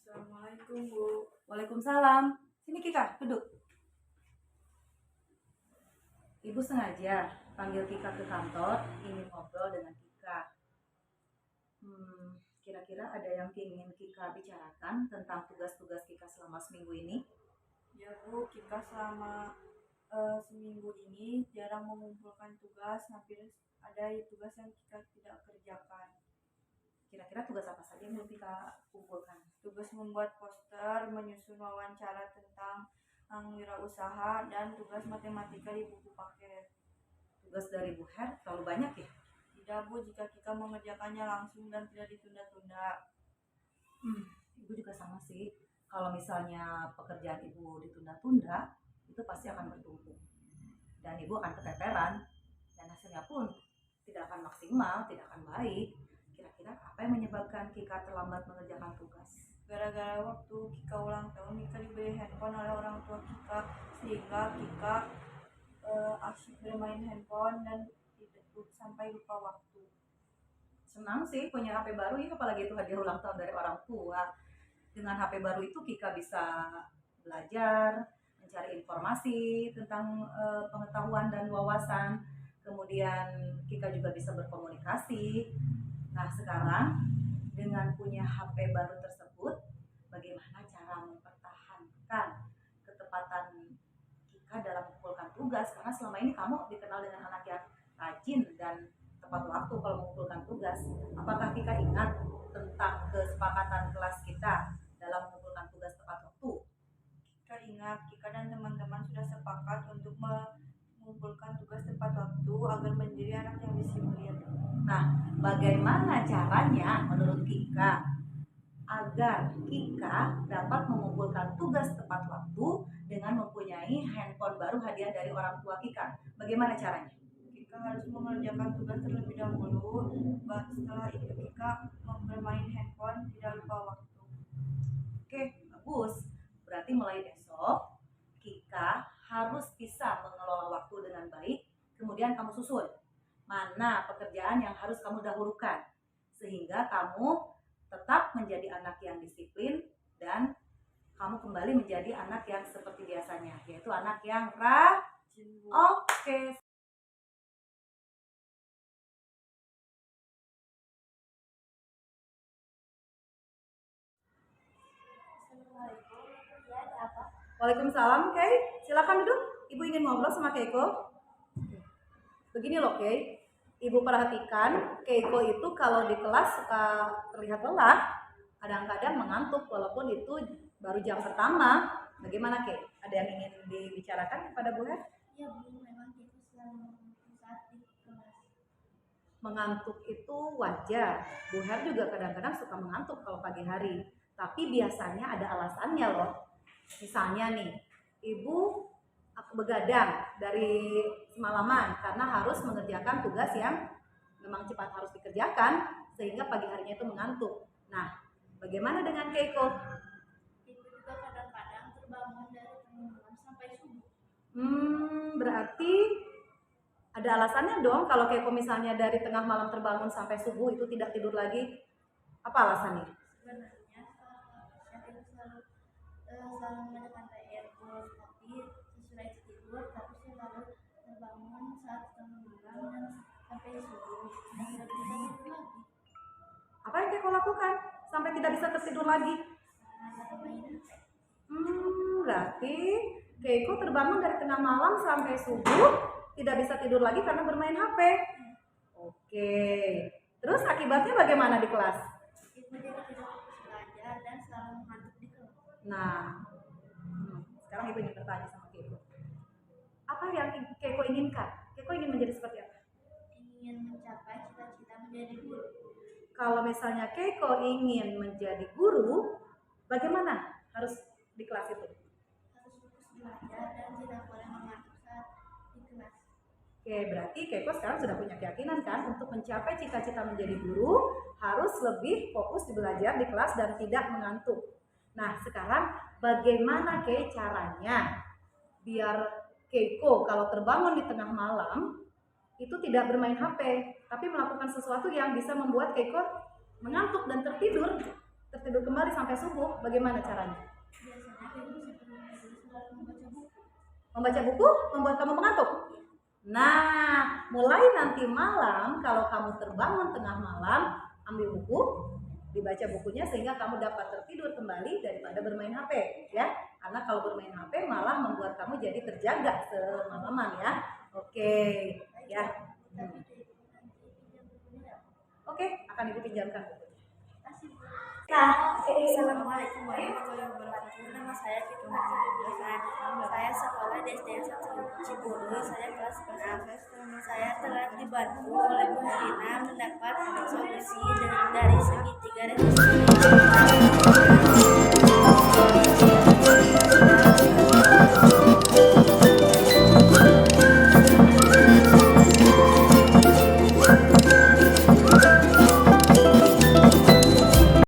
Assalamualaikum, Bu. Waalaikumsalam. Sini Kika, duduk. Ibu sengaja panggil Kika ke kantor, ingin ngobrol dengan Kika. Kira-kira ada yang ingin Kika bicarakan tentang tugas-tugas Kika selama seminggu ini? Ya, Bu, kita selama seminggu ini jarang mengumpulkan tugas, hampir ada tugas yang kita tidak kerjakan. Kira-kira tugas apa saja yang belum Kika kumpulkan? Tugas membuat poster, menyusun wawancara tentang wirausaha, dan tugas matematika di buku paket. Tugas dari Bu Her terlalu banyak ya? Tidak, Bu, jika kita mengerjakannya langsung dan tidak ditunda-tunda. Ibu juga sama sih. Kalau misalnya pekerjaan Ibu ditunda-tunda, itu pasti akan bertumpuk. Dan Ibu akan keteteran. Dan hasilnya pun tidak akan maksimal, tidak akan baik. Kira-kira apa yang menyebabkan Kika terlambat mengerjakan tugas? Gara-gara waktu Kika ulang tahun, Kika dibeli handphone oleh orang tua Kika, sehingga Kika asyik bermain handphone dan sampai lupa waktu. Senang sih punya HP baru ya, apalagi itu hadiah ulang tahun dari orang tua. Dengan HP baru itu Kika bisa belajar, mencari informasi tentang pengetahuan dan wawasan. Kemudian Kika juga bisa berkomunikasi. Nah, sekarang dengan punya HP baru tersebut, bagaimana cara mempertahankan ketepatan Kika dalam mengumpulkan tugas? Karena selama ini kamu dikenal dengan anak yang rajin dan tepat waktu kalau mengumpulkan tugas. Apakah Kika ingat tentang kesepakatan kelas kita dalam mengumpulkan tugas tepat waktu? Kika ingat, Kika dan teman-teman sudah sepakat untuk mengumpulkan tugas tepat waktu agar menjadi anak yang disiplin. Nah, bagaimana caranya menurut Kika agar Kika dapat mengumpulkan tugas tepat waktu dengan mempunyai handphone baru hadiah dari orang tua Kika? Bagaimana caranya? Kika harus mengerjakan tugas terlebih dahulu, setelah itu Kika bermain handphone, tidak lupa waktu. Oke, bagus. Berarti mulai besok Kika harus bisa mengelola waktu dengan baik. Kemudian kamu susun mana pekerjaan yang harus kamu dahulukan, sehingga kamu tetap menjadi anak yang disiplin dan kamu kembali menjadi anak yang seperti biasanya, yaitu anak yang rajin. Oke. Waalaikumsalam, Kay. Silakan duduk. Ibu ingin ngobrol sama Keiko. Begini loh, Kay. Ibu perhatikan, Keiko itu kalau di kelas suka terlihat lelah, kadang-kadang mengantuk walaupun itu baru jam pertama. Bagaimana, Kay? Ada yang ingin dibicarakan kepada Bu Her? Ya, Bu, memang Keiko selalu mengantuk saat di kelas. Mengantuk itu wajar. Bu Her juga kadang-kadang suka mengantuk kalau pagi hari. Tapi biasanya ada alasannya loh. Misalnya nih, Ibu begadang dari semalaman karena harus mengerjakan tugas yang memang cepat harus dikerjakan sehingga pagi harinya itu mengantuk. Nah, bagaimana dengan Keiko? Keiko juga kadang-kadang terbangun dari tengah malam sampai subuh. Berarti ada alasannya dong kalau Keiko misalnya dari tengah malam terbangun sampai subuh itu tidak tidur lagi. Apa alasannya? Sebenarnya Keiko selalu mengerjakan PR, tapi sesudah tidur, tapi selalu terbangun saat tengah malam dan sampai subuh dan tidak bisa tidur lagi. Apa yang Keiko lakukan sampai tidak bisa tertidur lagi? Main HP. Berarti Keiko terbangun dari tengah malam sampai subuh tidak bisa tidur lagi karena bermain HP. Oke. Terus akibatnya bagaimana di kelas? Keiko jadi tidak fokus belajar dan selalu mengantuk di kelas. Nah, sekarang Ibu ingin bertanya sama Keiko. Apa yang Keiko inginkan? Keiko ingin menjadi seperti apa? Ingin mencapai cita-cita menjadi guru. Kalau misalnya Keiko ingin menjadi guru, bagaimana harus di kelas itu? Harus fokus belajar dan tidak boleh mengantuk saat di kelas. Oke, berarti Keiko sekarang sudah punya keyakinan kan untuk mencapai cita-cita menjadi guru harus lebih fokus di belajar di kelas dan tidak mengantuk. Nah, sekarang bagaimana caranya biar Keiko kalau terbangun di tengah malam itu tidak bermain HP, tapi melakukan sesuatu yang bisa membuat Keiko mengantuk dan tertidur tidur kembali sampai subuh, bagaimana caranya? Biasanya tidur sebelum tidur selalu membaca buku. Membaca buku membuat kamu mengantuk? Nah, mulai nanti malam kalau kamu terbangun tengah malam, ambil buku, dibaca bukunya sehingga kamu dapat tertidur kembali daripada bermain HP ya. Karena kalau bermain HP malah membuat kamu jadi terjaga semalaman ya. Oke, ya. Tapi nanti pinjam bukunya. Oke, akan Ibu pinjamkan bukunya. Kasih Bu. Nah, Assalamualaikum warahmatullahi wabarakatuh. Nama saya Kitu Marjana. Saya sekolah di SD 1 Cibulu. Saya kelas 6. Saya telah dibantu oleh Bu Herina mendapat solusi dari segitiga resolusi.